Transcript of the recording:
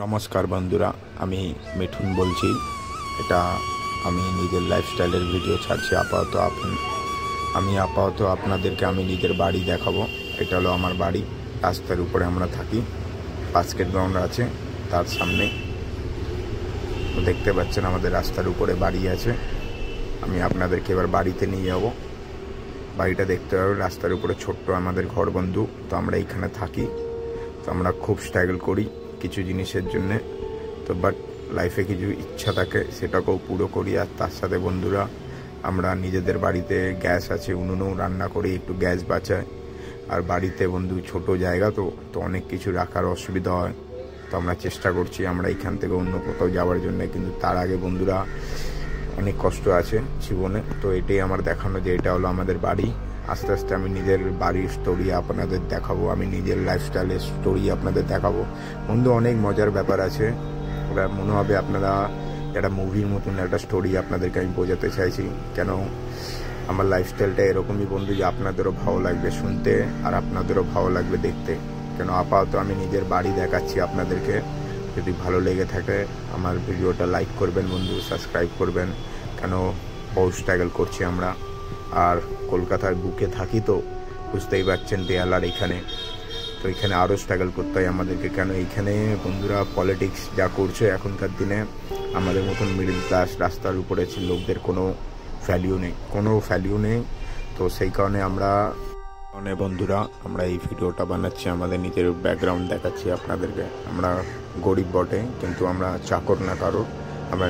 নমস্কার বন্ধুরা, আমি মিঠুন বলছি। এটা আমি নিজের লাইফস্টাইলের ভিডিও ছাড়ছি। আমি আপাতত আপনাদেরকে আমি নিজের বাড়ি দেখাবো। এটা হলো আমার বাড়ি। রাস্তার উপরে আমরা থাকি, বাস্কেট গ্রাউন্ড আছে তার সামনে। দেখতে পাচ্ছেন আমাদের রাস্তার উপরে বাড়ি আছে। আমি আপনাদেরকে এবার বাড়িতে নিয়ে যাব। বাড়িটা দেখতে হবে, রাস্তার উপরে ছোট্ট আমাদের ঘর বন্ধু। তো আমরা এইখানে থাকি। তো আমরা খুব স্ট্রাগল করি কিছু জিনিসের জন্যে। তো বাট লাইফে কিছু ইচ্ছা থাকে, সেটাকেও পুরো করি। আর তার সাথে বন্ধুরা, আমরা নিজেদের বাড়িতে গ্যাস আছে, উনুনেও রান্না করি, একটু গ্যাস বাঁচায়। আর বাড়িতে বন্ধু ছোট জায়গা তো তো অনেক কিছু রাখার অসুবিধা হয়। তো আমরা চেষ্টা করছি আমরা এখান থেকে অন্য কোথাও যাওয়ার জন্য, কিন্তু তার আগে বন্ধুরা অনেক কষ্ট আছে জীবনে। তো এটাই আমার দেখানো যে এটা হলো আমাদের বাড়ি। আস্তে আস্তে আমি নিজের বাড়ির স্টোরি আপনাদের দেখাবো, আমি নিজের লাইফস্টাইলের স্টোরি আপনাদের দেখাবো বন্ধু। অনেক মজার ব্যাপার আছে, ওটা মনে হবে আপনারা একটা মুভির মতন একটা স্টোরি আপনাদেরকে আমি বোঝাতে চাইছি। কেন আমার লাইফস্টাইলটা এরকমই বন্ধু, যে আপনাদেরও ভালো লাগবে শুনতে আর আপনাদেরও ভালো লাগবে দেখতে। কেন আপাতত আমি নিজের বাড়ি দেখাচ্ছি আপনাদেরকে। যদি ভালো লেগে থাকে আমার ভিডিওটা লাইক করবেন বন্ধু, সাবস্ক্রাইব করবেন। কেন বহু স্ট্রাগল করছি আমরা। আর কলকাতার বুকে থাকি তো বুঝতেই পারছেন, বেহালার এখানে। তো এখানে আরও স্ট্রাগল করতে হয় আমাদেরকে। কেন এইখানে বন্ধুরা পলিটিক্স যা করছে এখনকার দিনে, আমাদের মতন মিডল ক্লাস রাস্তার উপরে লোকদের কোনো ভ্যালিউ নেই। তো সেই কারণে বন্ধুরা আমরা এই ভিডিওটা বানাচ্ছি, আমাদের নিজের ব্যাকগ্রাউন্ড দেখাচ্ছি আপনাদেরকে। আমরা গরিব বটে, কিন্তু আমরা চাকর না কারো। আমরা